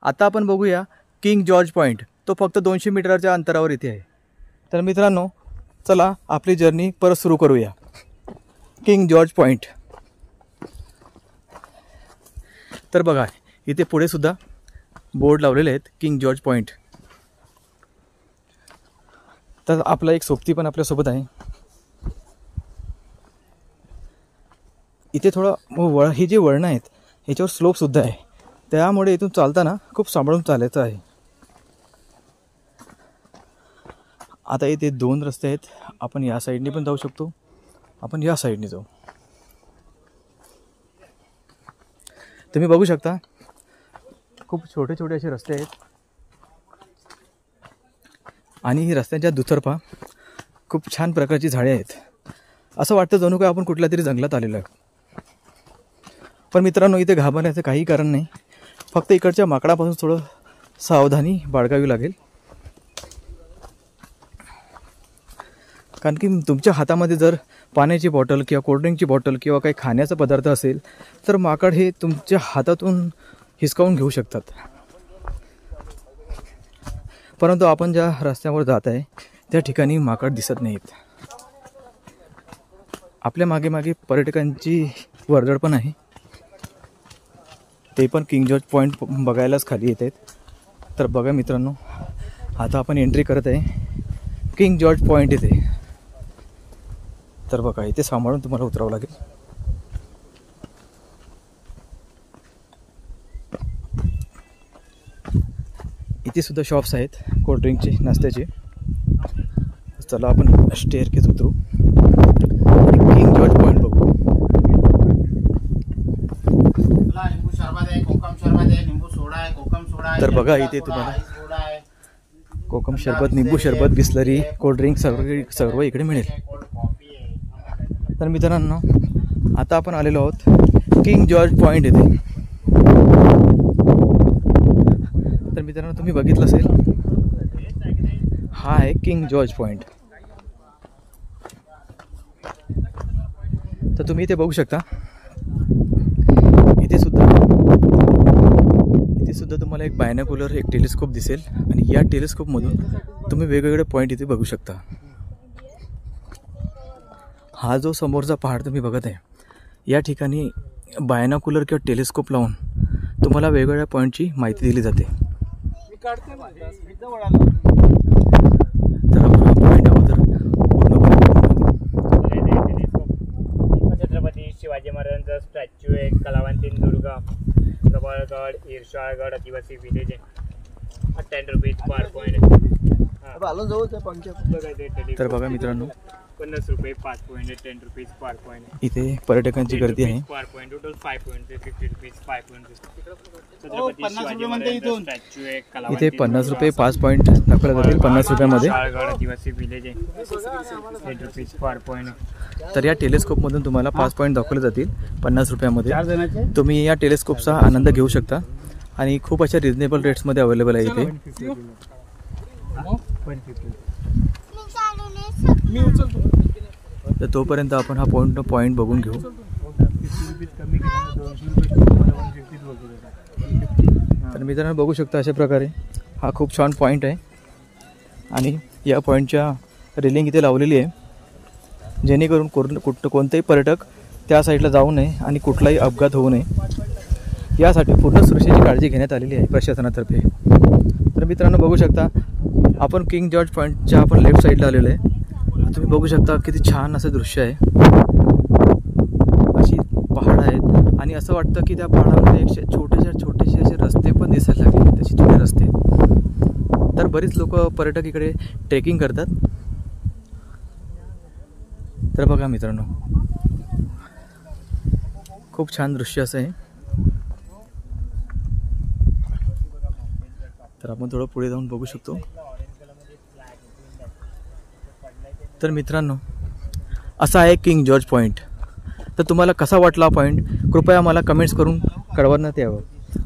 आता आपण बघूया किंग जॉर्ज पॉईंट. तो फक्त 200 मीटरच्या अंतरावर इथे आहे. तर मित्रांनो, चला आपली जर्नी परत सुरू करूया. King George point. तर बघा, इथे पुढे सुद्धा बोर्ड लावलेले आहेत, किंग जॉर्ज पॉईंट. तर आपला एक सोबती पण आपल्यासोबत आहे. इथे थोडं ही जी वळणं आहेत ह्याच्यावर स्लोपसुद्धा आहे, त्यामुळे इथून चालताना खूप सांभाळून चालायचं आहे. आता इथे 2 रस्ते आहेत. आपण या साईडने पण जाऊ शकतो, आपण या साईडने जाऊ. तुम्ही बघू शकता खूप छोटे छोटे असे रस्ते आहेत आणि रस्त्यांच्या दुतर्फा खूप छान प्रकारची झाडे आहेत. असं वाटतं जणू काय आपण कुठल्या तरी जंगलात आलेलो आहे. पण मित्रांनो, इथे घाबरण्याचं काही कारण नाही. फक्त इकडच्या माकडापासून थोडं सावधानी बाळगावी लागेल. कारण की तुमच्या हातामध्ये जर पाण्याची बॉटल किंवा कोल्ड्रिंकची बॉटल किंवा काही खाण्याचा पदार्थ असेल तर माकड हे तुमच्या हातातून हिसकावून घेऊ शकतात. परंतु आपण ज्या रस्त्यावर जात आहे त्या ठिकाणी माकड दिसत नाहीत. आपल्या मागे मागे पर्यटकांची वर्दळ पण आहे. ते पण किंग जॉर्ज पॉईंट बघायलाच खाली येत आहेत. तर बघा मित्रांनो, आता आपण एंट्री करत आहे किंग जॉर्ज पॉईंट इथे. तर बघा, इथे सांभाळून तुम्हाला उतरावं लागेल. इथे सुद्धा शॉप्स आहेत कोल्ड्रिंकचे, नाश्त्याचे. चला आपण स्टेअरकेस उतरू, किंग जॉर्ज पॉईंट बघू. तर बघा, इथे तुम्हाला कोकम सरबत, निंबू सरबत, बिस्लरी, कोल्ड्रिंक सर्व इकडे मिळेल. तर मित्रांनो, आता आपण आलेलो आहोत किंग जॉर्ज पॉईंट येथे. तर मित्रांनो, तुम्ही बघितलं असेल, हा आहे किंग जॉर्ज पॉईंट. तर तुम्ही इथे बघू शकता, इथे सुद्धा तुम्हाला एक बायनोक्युलर, एक टेलिस्कोप दिसेल आणि या टेलिस्कोपमधून तुम्ही वेगवेगळे पॉईंट इथे बघू शकता. हा जो समोरचा पहाड तुम्ही बघत आहे, या ठिकाणी बायनोक्युलर किंवा टेलिस्कोप लावून तुम्हाला वेगवेगळ्या पॉईंटची माहिती दिली जाते. तर आपण हा पॉईंट अगोदर छत्रपती शिवाजी महाराजांचा स्टॅच्यू आहे, कलावंतीन दुर्ग, प्रबळगड, इरशाळगड आदिवासी विलेज आहे. 10 रुपीज पर पॉईंट. तर बघा मित्रांनो, 50 रुपये 5 पॉईंट, 10 रुपीज पर पॉईंट. इथे पर्यटकांची गर्दी आहे. Per point total 5 point, 50 rupees 5 point. Chhatrapati Shivaji महाराजांचा स्टॅच्यू आहे, इथे 50 रुपये 5 पॉईंट दाखवले जातील. 50 रुपयामध्ये इरशाळगड आदिवासी विलेज आहे, 10 रुपीज पर पॉईंट. तर या टेलिस्कोपमधून तुम्हाला 5 पॉईंट दाखवले जातील 50 रुपयामध्ये. तुम्ही या टेलिस्कोपचा आनंद घेऊ शकता आणि खूप अशा रिजनेबल रेट्समध्ये अवेलेबल आहे इथे. तर तोपर्यंत आपण हा पॉईंट बघून घेऊ. तर मित्रांनो, बघू शकता अशा प्रकारे हा खूप छान पॉईंट आहे आणि या पॉईंटच्या रेलिंग इथे लावलेली आहे, जेणेकरून कोणतेही पर्यटक त्या साईडला जाऊ नये आणि कुठलाही अपघात होऊ नये, यासाठी पूर्ण सुरक्षेची काळजी घेण्यात आलेली आहे प्रशासनातर्फे. तर मित्रांनो, बघू शकता आपण किंग जॉर्ज पॉईंटच्या आपण लेफ्ट साईडला आलेलो आहे. तुम्ही बघू शकता किती छान असं दृश्य आहे. अशी पहाड आहेत आणि असं वाटतं की त्या पहाडामध्ये छोटेसे असे रस्ते पण दिसायला लागले, तसे छोटे रस्ते. तर बरीच लोक पर्यटक इकडे ट्रेकिंग करतात. तर बघा मित्रांनो, खूप छान दृश्य असं आहे. तर आपण थोडं पुढे जाऊन बघू शकतो. तर मित्रांनो, असा आहे किंग जॉर्ज पॉईंट. तर तुम्हाला कसा वाटला पॉईंट, कृपया मला कमेंट्स करून कळवण्यात यावं.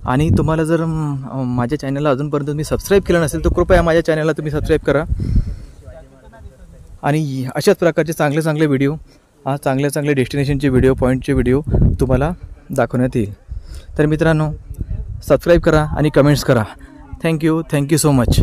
आणि तुम्हाला जर माझ्या चॅनलला अजूनपर्यंत तुम्ही सबस्क्राईब केलं नसेल तर कृपया माझ्या चॅनलला तुम्ही सबस्क्राईब करा. आणि अशाच प्रकारचे चांगले व्हिडिओ, चांगले डेस्टिनेशनचे व्हिडिओ, पॉईंटचे व्हिडिओ तुम्हाला दाखवण्यात येईल. तर मित्रांनो, सबस्क्राईब करा आणि कमेंट्स करा. Thank you so much.